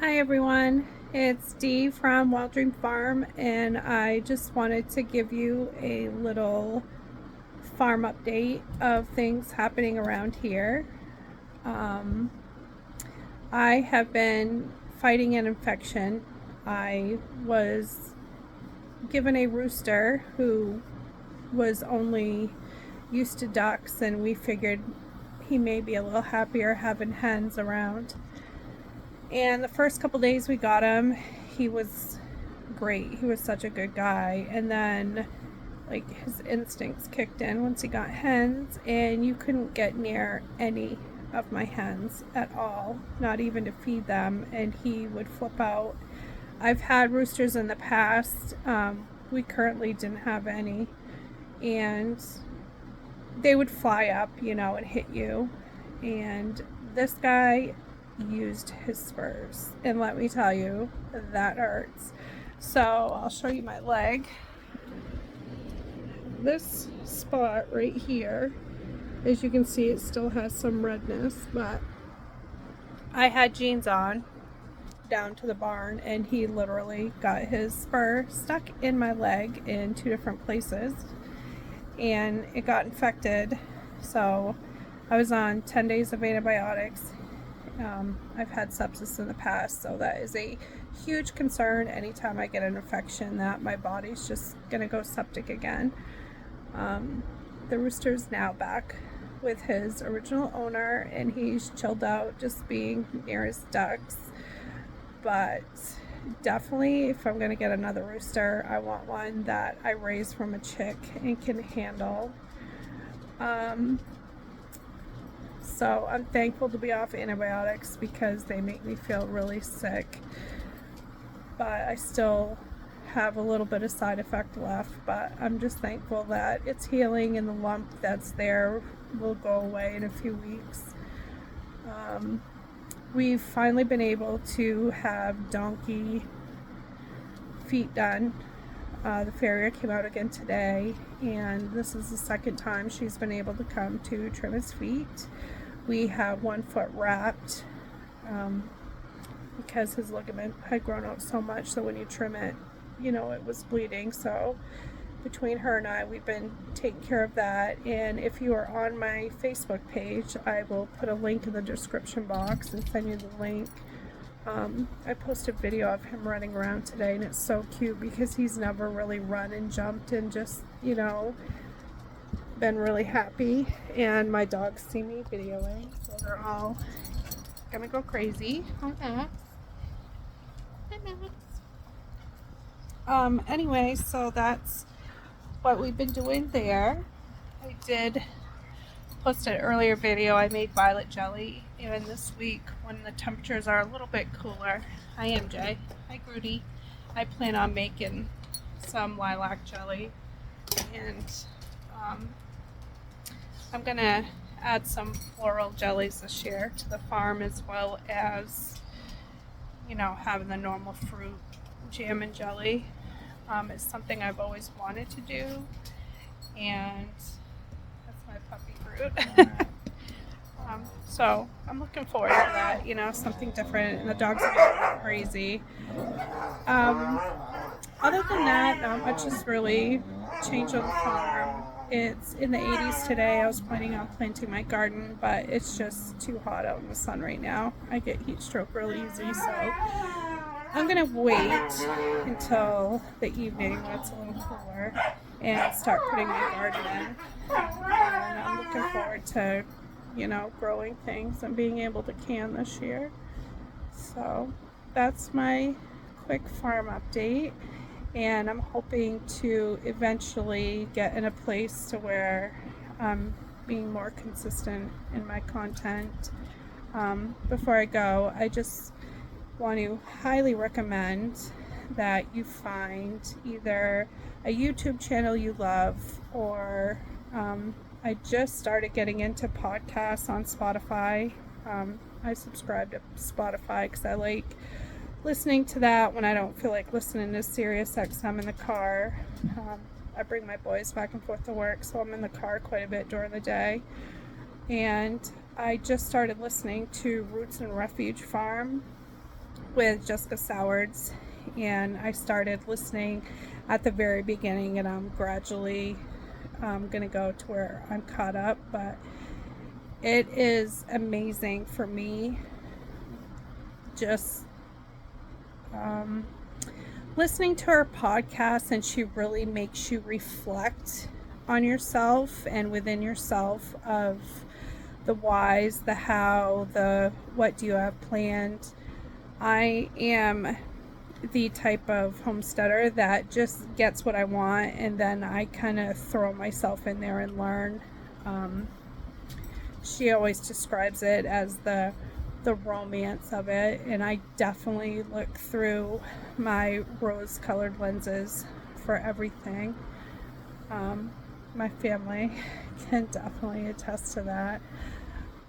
Hi everyone, it's Dee from Wild Dream Farm, and I just wanted to give you a little farm update of things happening around here. Um, I have been fighting an infection. I was given a rooster who was only used to ducks, and we figured he may be a little happier having hens around. And the first couple days we got him, he was great. He was such a good guy. And then, like, his instincts kicked in once he got hens, and you couldn't get near any of my hens at all, not even to feed them, and he would flip out. I've had roosters in the past. We currently didn't have any, and they would fly up, and hit you. And this guy used his spurs, and let me tell you, that hurts. So I'll show you my leg. This spot right here, as you can see, it still has some redness, but I had jeans on down to the barn, and he literally got his spur stuck in my leg in 2 different places, and it got infected. So I was on 10 days of antibiotics. I've had sepsis in the past, so that is a huge concern anytime I get an infection, that my body's just gonna go septic again. The rooster's now back with his original owner, and he's chilled out just being near his ducks. But definitely, if I'm gonna get another rooster, I want one that I raise from a chick and can handle. So I'm thankful to be off antibiotics because they make me feel really sick. But I still have a little bit of side effect left. But I'm just thankful that it's healing, and the lump that's there will go away in a few weeks. We've finally been able to have donkey feet done. The farrier came out again today, and this is the second time she's been able to come to trim his feet. We have 1 foot wrapped because his ligament had grown out so much that when you trim it, it was bleeding. So between her and I, we've been taking care of that. And if you are on my Facebook page, I will put a link in the description box and send you the link. I posted a video of him running around today, and it's so cute because he's never really run and jumped and just, been really happy. And my dogs see me videoing, so they're all gonna go crazy. Hi, Max. Hi, Max. Anyway, so that's what we've been doing there. I did post an earlier video. I made violet jelly, and this week when the temperatures are a little bit cooler. Hi, MJ. Hi, Grudy. I plan on making some lilac jelly, and I'm gonna add some floral jellies this year to the farm, as well as having the normal fruit jam and jelly. It's something I've always wanted to do, and that's my puppy Groot. So I'm looking forward to that, something different, and the dogs are getting crazy. Other than that, not much has really changed on the farm. It's in the 80s today. I was planning on planting my garden, but it's just too hot out in the sun right now. I get heat stroke really easy, so I'm gonna wait until the evening when it's a little cooler and start putting my garden in. And I'm looking forward to, growing things and being able to can this year. So that's my quick farm update. And I'm hoping to eventually get in a place to where I'm being more consistent in my content. Before I go, I just want to highly recommend that you find either a YouTube channel you love, or I just started getting into podcasts on Spotify. I subscribe to Spotify because I like listening to that when I don't feel like listening to Sirius XM in the car. I bring my boys back and forth to work, so I'm in the car quite a bit during the day. And I just started listening to Roots and Refuge Farm with Jessica Sowards, and I started listening at the very beginning, and I'm gradually going to go to where I'm caught up. But it is amazing for me just listening to her podcast, and she really makes you reflect on yourself and within yourself of the whys, the how, the what do you have planned. I am the type of homesteader that just gets what I want, and then I kind of throw myself in there and learn. She always describes it as the romance of it, and I definitely look through my rose-colored lenses for everything. My family can definitely attest to that,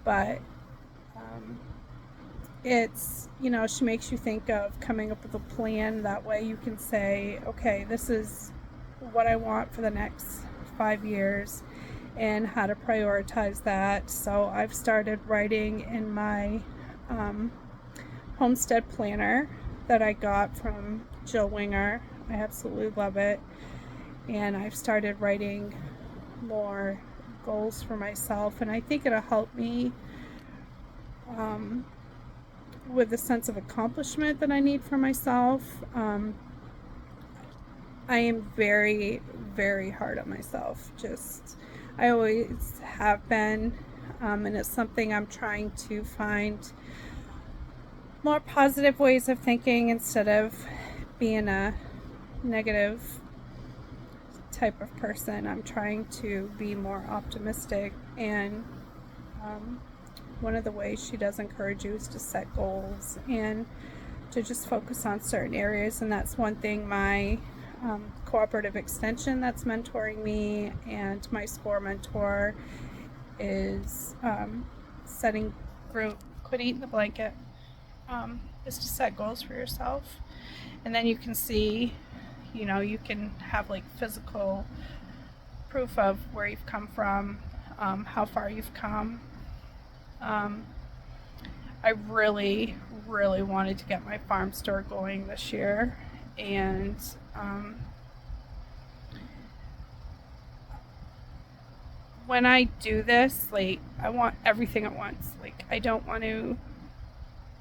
but it's, she makes you think of coming up with a plan. That way you can say, okay, this is what I want for the next 5 years and how to prioritize that. So I've started writing in my homestead planner that I got from Jill Winger. I absolutely love it. And I've started writing more goals for myself, and I think it'll help me with the sense of accomplishment that I need for myself. I am very, very hard on myself. I always have been, and it's something I'm trying to find more positive ways of thinking instead of being a negative type of person. I'm trying to be more optimistic, and one of the ways she does encourage you is to set goals and to just focus on certain areas. And that's one thing my cooperative extension that's mentoring me and my SCORE mentor is quit eating the blanket, is to set goals for yourself. And then you can see, you can have like physical proof of where you've come from, how far you've come. I really, really wanted to get my farm store going this year, and when I do this, like, I want everything at once. Like, I don't want to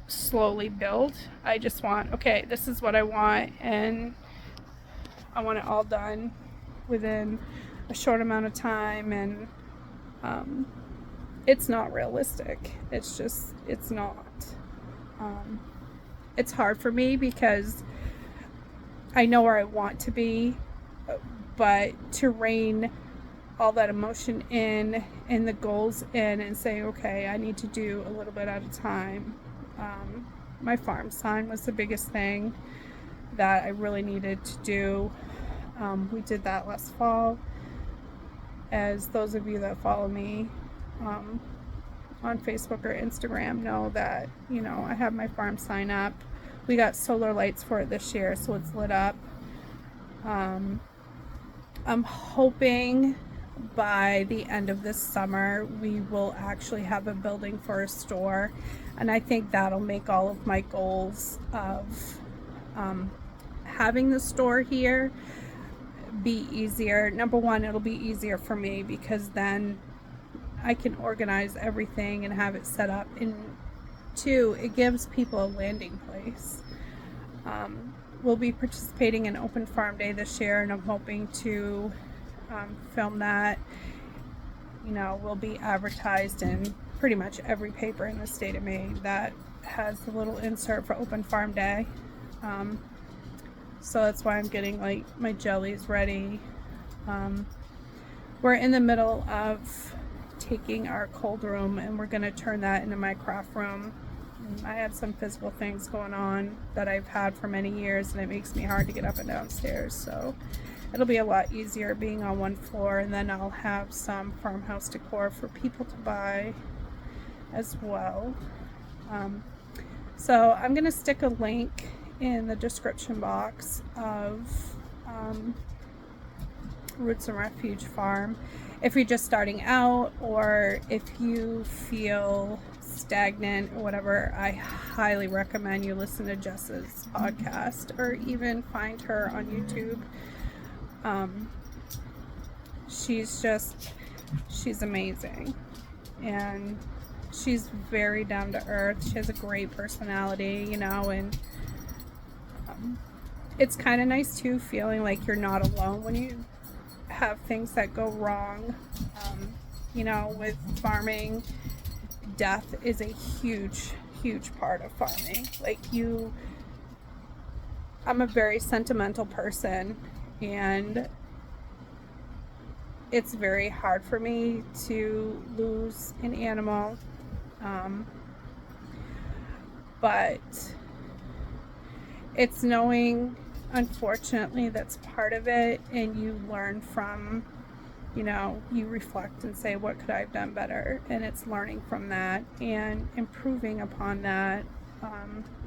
slowly build. I just want, okay, this is what I want, and I want it all done within a short amount of time. And it's not realistic. It's not. It's hard for me because I know where I want to be, but to rein all that emotion in and the goals in and say, okay, I need to do a little bit at a time. My farm sign was the biggest thing that I really needed to do. We did that last fall. As those of you that follow me on Facebook or Instagram know that, I have my farm sign up. We got solar lights for it this year, so it's lit up. I'm hoping by the end of this summer we will actually have a building for a store, and I think that'll make all of my goals of having the store here be easier. Number one, it'll be easier for me because then I can organize everything and have it set up. And two, it gives people a landing place. We'll be participating in Open Farm Day this year, and I'm hoping to film that. Will be advertised in pretty much every paper in the state of Maine that has the little insert for Open Farm Day. So that's why I'm getting like my jellies ready. We're in the middle of taking our cold room, and we're going to turn that into my craft room. I have some physical things going on that I've had for many years, and it makes me hard to get up and downstairs, so it'll be a lot easier being on one floor. And then I'll have some farmhouse decor for people to buy as well. So I'm going to stick a link in the description box of Roots and Refuge Farm if you're just starting out, or if you feel stagnant or whatever, I highly recommend you listen to Jess's podcast or even find her on YouTube. She's amazing, and she's very down to earth. She has a great personality, you know, and it's kind of nice too, feeling like you're not alone when you have things that go wrong. You know, with farming, death is a huge part of farming. Like, I'm a very sentimental person, and it's very hard for me to lose an animal, but it's knowing, unfortunately, that's part of it, and you learn from, you know, you reflect and say, what could I have done better? And it's learning from that and improving upon that.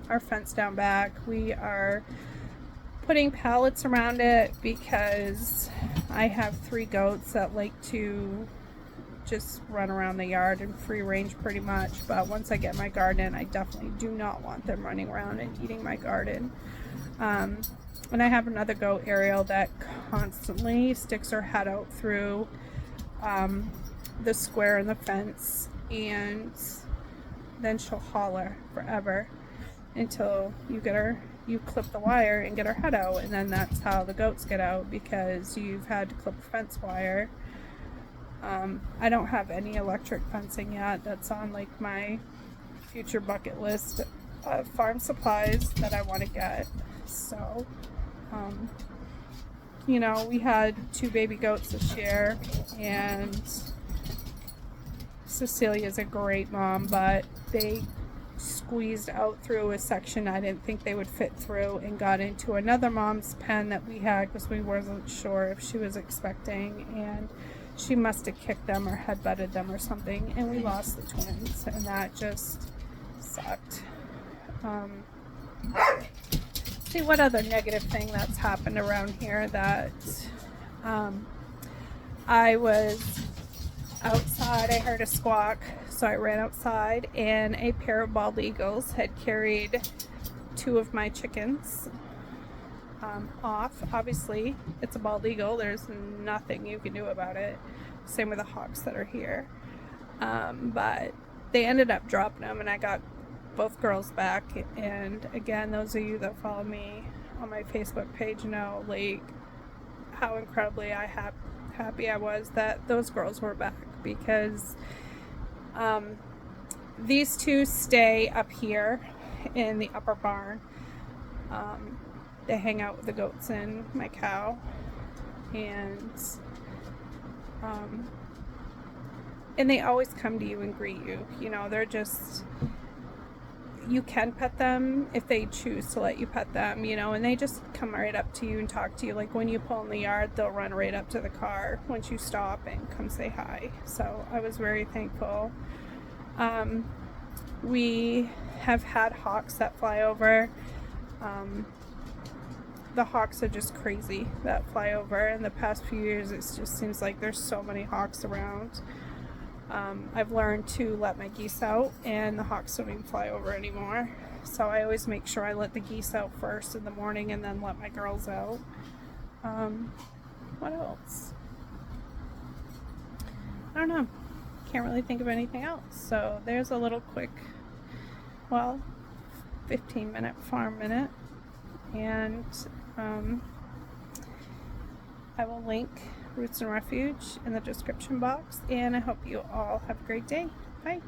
Our fence down back, we are putting pallets around it because I have 3 goats that like to just run around the yard and free range pretty much. But once I get my garden in, I definitely do not want them running around and eating my garden. And I have another goat, Ariel, that constantly sticks her head out through the square in the fence, and then she'll holler forever until you clip the wire and get her head out, and then that's how the goats get out, because you've had to clip fence wire. I don't have any electric fencing yet. That's on like my future bucket list of farm supplies that I want to get. So you know, we had 2 baby goats this year, and Cecilia's a great mom, but they squeezed out through a section I didn't think they would fit through and got into another mom's pen that we had because we wasn't sure if she was expecting, and she must have kicked them or headbutted them or something, and we lost the twins, and that just sucked. See what other negative thing that's happened around here, that I was outside, I heard a squawk, so I ran outside, and a pair of bald eagles had carried 2 of my chickens off. Obviously, it's a bald eagle, there's nothing you can do about it. Same with the hawks that are here. But they ended up dropping them, and I got both girls back. And again, those of you that follow me on my Facebook page know like how incredibly happy I was that those girls were back, because these 2 stay up here in the upper barn. They hang out with the goats and my cow, and they always come to you and greet you. You know, they're just, you can pet them if they choose to let you pet them, you know, and they just come right up to you and talk to you. Like when you pull in the yard, they'll run right up to the car once you stop and come say hi. So I was very thankful. We have had hawks that fly over. The hawks are just crazy that fly over. In the past few years, it just seems like there's so many hawks around. I've learned to let my geese out, and the hawks don't even fly over anymore. So I always make sure I let the geese out first in the morning and then let my girls out. What else? I don't know. Can't really think of anything else. So there's a little quick, 15-minute farm minute. And I will link Roots and Refuge in the description box, and I hope you all have a great day. Bye.